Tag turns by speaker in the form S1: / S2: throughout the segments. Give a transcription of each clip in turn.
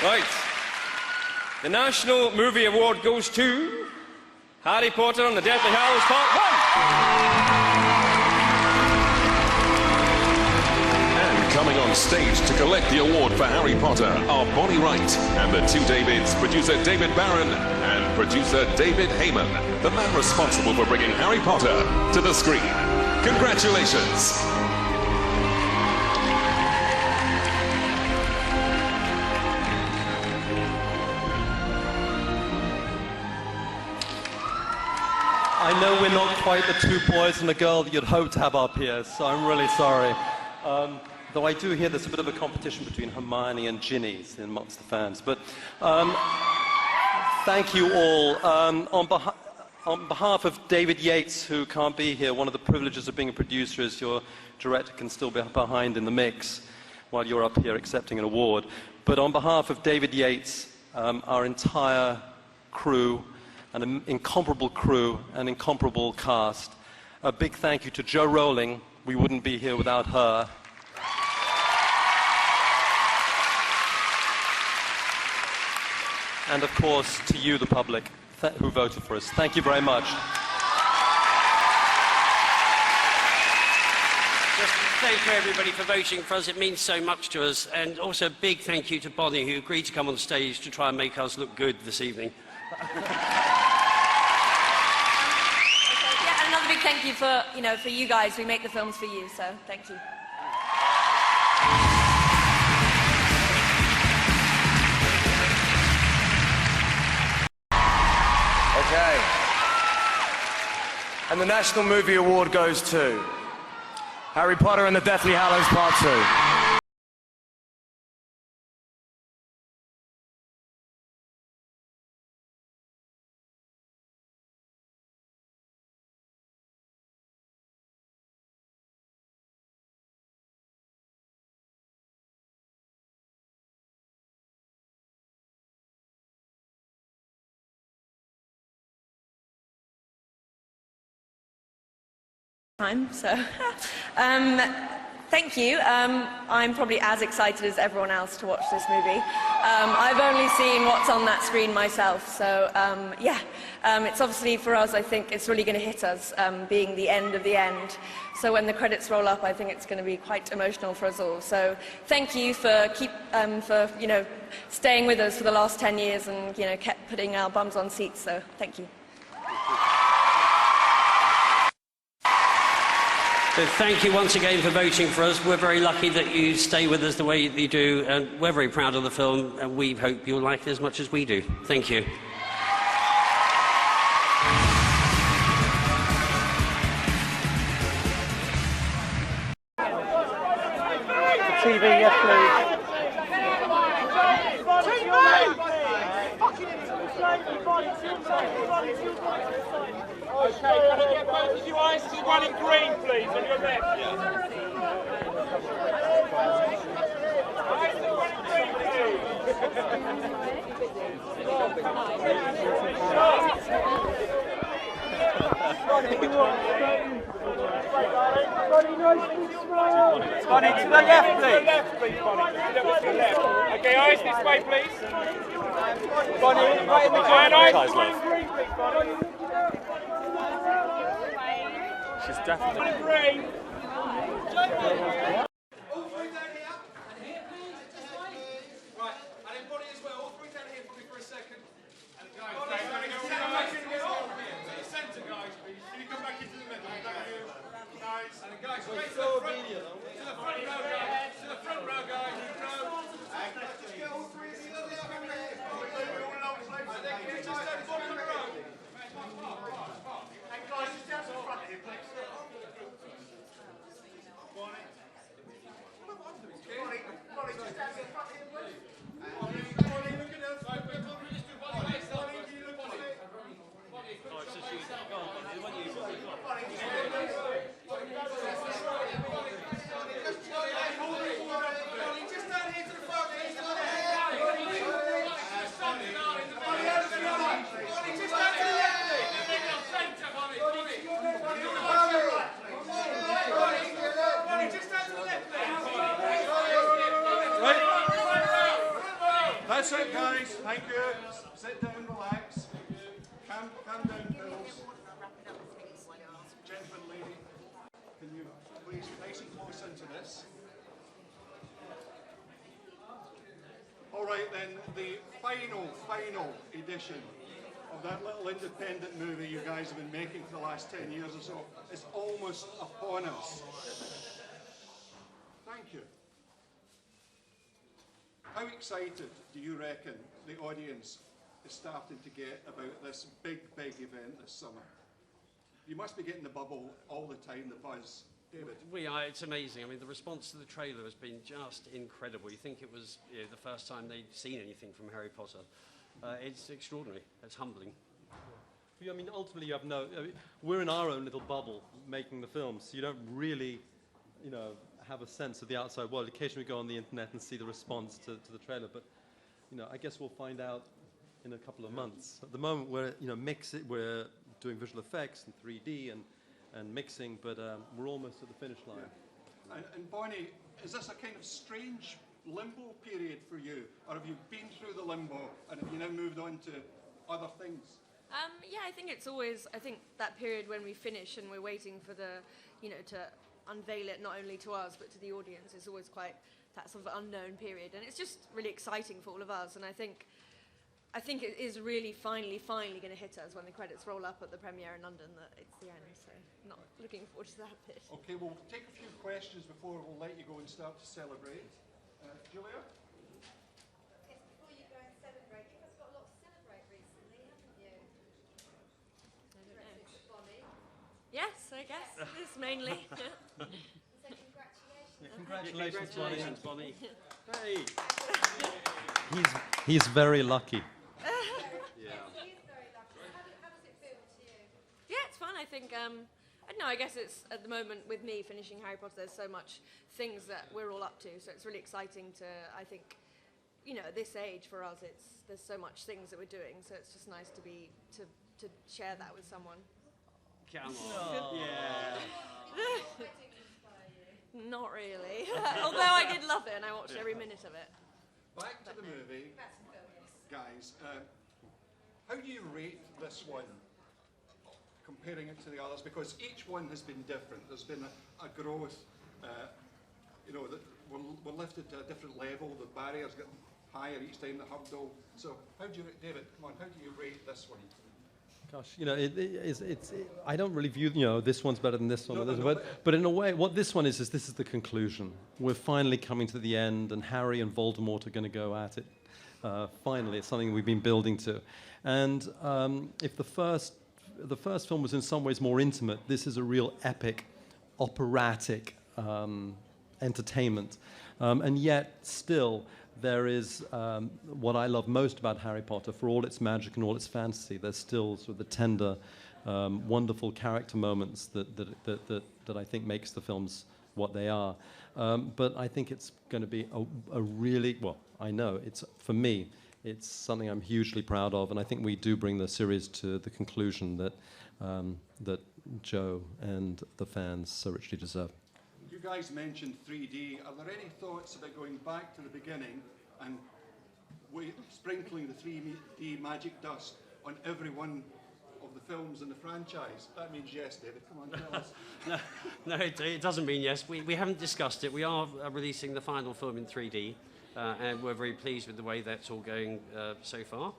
S1: Right. The National Movie Award goes to Harry Potter and the Deathly Hallows Part
S2: 1. And coming on stage to collect the award for Harry Potter are Bonnie Wright and the two Davids, producer David Barron and producer David Heyman, the man responsible for bringing Harry Potter to the screen. Congratulations.
S3: I know we're not quite the two boys and a girl that you'd hope to have up here, so I'm really sorry. Though I do hear there's a bit of a competition between Hermione and Ginny amongst the fans. But thank you all. On behalf of David Yates, who can't be here, one of the privileges of being a producer is your director can still be behind in the mix while you're up here accepting an award. But on behalf of David Yates, our entire crew, an incomparable crew, an incomparable cast. A big thank you to Jo Rowling. We wouldn't be here without her. And of course, to you, the public, who voted for us. Thank you very much.
S4: Just thank you, everybody, for voting for us. It means so much to us. And also a big thank you to Bonnie, who agreed to come on stage to try and make us look good this evening.
S5: Yeah, and another big thank you for you guys. We make the films for you, so thank you.
S6: Okay. And the National Movie Award goes to Harry Potter and the Deathly Hallows Part 2.
S5: So, thank you. I'm probably as excited as everyone else to watch this movie. I've only seen what's on that screen myself, so yeah. It's obviously for us, I think it's really going to hit us, being the end of the end. So when the credits roll up, I think it's going to be quite emotional for us all. So thank you for staying with us for the last 10 years and kept putting our bums on seats. So thank you.
S4: So thank you once again for voting for us. We're very lucky that you stay with us the way that you do, and we're very proud of the film, and we hope you'll like it as much as we do. Thank you.
S3: TV, yes, please.
S7: Okay, can I get both of you eyes to one in green, please, on your left? Eyes to one in green, please.
S3: Bonnie, to the left, please.
S7: To the left, please, Bonnie. To the left. Okay, eyes this way, please.
S3: Bonnie, right in the
S7: And eyes to one in green, please, Bonnie.
S3: She's definitely...
S7: Green.
S8: That's it, guys. Thank you. Sit down, relax. Calm down, girls. Gentleman, lady, can you please nice and close into this? All right then, the final edition of that little independent movie you guys have been making for the last 10 years or so is almost upon us. Thank you. How excited do you reckon the audience is starting to get about this big event this summer? You must be getting the bubble all the time, the buzz. David?
S4: We are. It's amazing. I mean, the response to the trailer has been just incredible. You think it was the first time they'd seen anything from Harry Potter. It's extraordinary. It's humbling.
S3: I mean, ultimately, you have we're in our own little bubble making the film, so you don't really, have a sense of the outside world. Occasionally we go on the internet and see the response to the trailer, but, I guess we'll find out in a couple of months. At the moment, we're, we're doing visual effects and 3D and mixing, but we're almost at the finish line.
S8: Yeah. And Bonnie, is this a kind of strange limbo period for you, or have you been through the limbo and have you now moved on to other things?
S5: Yeah, I think it's always, that period when we finish and we're waiting for the, to unveil it not only to us but to the audience is always quite that sort of unknown period, and it's just really exciting for all of us. And I think it is really finally going to hit us when the credits roll up at the premiere in London that it's the end. So not looking forward to that bit.
S8: Okay, we'll take a few questions before we'll let you go and start to celebrate. Julia?
S9: Yes, before you go and celebrate, you guys got a lot to celebrate recently, haven't you?
S5: I don't know.
S9: Bonnie.
S5: Yes, I guess this mainly.
S9: So congratulations.
S3: Yeah, congratulations, Bonnie.
S4: Hey.
S3: He's very lucky.
S9: He is very lucky. How does it feel to you?
S5: Yeah, it's fun. I think, I don't know, I guess it's, at the moment, with me finishing Harry Potter, there's so much things that we're all up to, so it's really exciting to, I think, at this age for us, there's so much things that we're doing, so it's just nice to share that with someone.
S4: Come on. Yeah.
S9: Wedding inspire you?
S5: Not really. Although I did love it, and I watched every minute of it.
S8: Back to the movie, guys. How do you rate this one, comparing it to the others? Because each one has been different. There's been a growth. That we're lifted to a different level. The barriers get higher each time, the hurdle. So, how do you, David? Come on, how do you rate this one?
S3: Gosh, I don't really view, this one's better than this one,
S8: No,
S3: but in a way, what this one is this is the conclusion. We're finally coming to the end, and Harry and Voldemort are going to go at it. Finally, it's something we've been building to. And if the first film was in some ways more intimate, this is a real epic, operatic entertainment. And yet, still, there is what I love most about Harry Potter, for all its magic and all its fantasy. There's still sort of the tender, wonderful character moments that I think makes the films what they are. But I think it's going to be a really, I know, for me, it's something I'm hugely proud of, and I think we do bring the series to the conclusion that Joe and the fans so richly deserve.
S8: You guys mentioned 3D. Are there any thoughts about going back to the beginning and sprinkling the 3D magic dust on every one of the films in the franchise? That means yes, David. Come on, tell us.
S4: No, it doesn't mean yes. We haven't discussed it. We are releasing the final film in 3D, and we're very pleased with the way that's all going so far.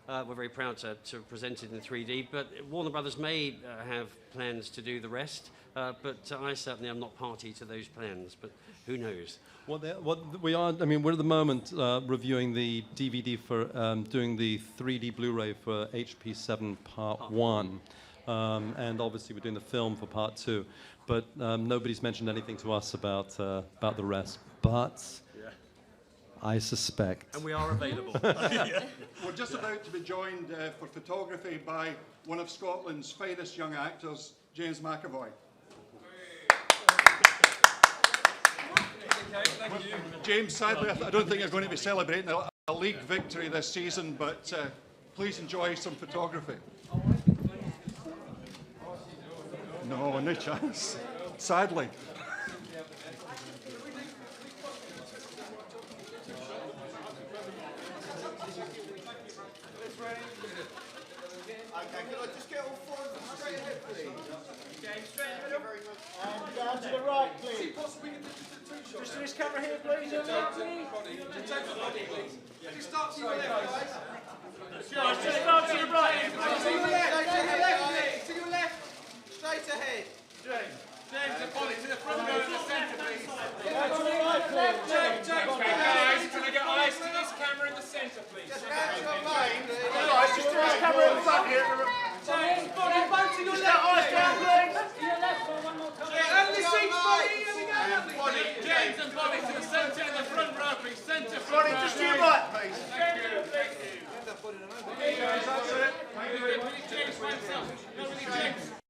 S4: We're very proud to present it in 3D, but Warner Brothers may have plans to do the rest, but I certainly am not party to those plans, but who knows?
S3: We're at the moment reviewing the DVD for doing the 3D Blu-ray for HP7 Part 1, and obviously we're doing the film for Part 2, but nobody's mentioned anything to us about the rest, but I suspect.
S4: And we are available.
S8: We're just about to be joined for photography by one of Scotland's finest young actors, James McAvoy.
S1: Okay, thank you.
S8: James, sadly, I don't think you're going to be celebrating a league victory this season, but please enjoy some photography. No chance. Sadly.
S10: Okay, can I just get all four of them straight ahead, please?
S7: James, straight in the middle.
S10: And down to the right, please.
S7: Just to this camera here, please. Just start to your left, guys. Just start to your right.
S10: To your left, please. To your left. Straight ahead.
S7: James, the body to the front row in the centre.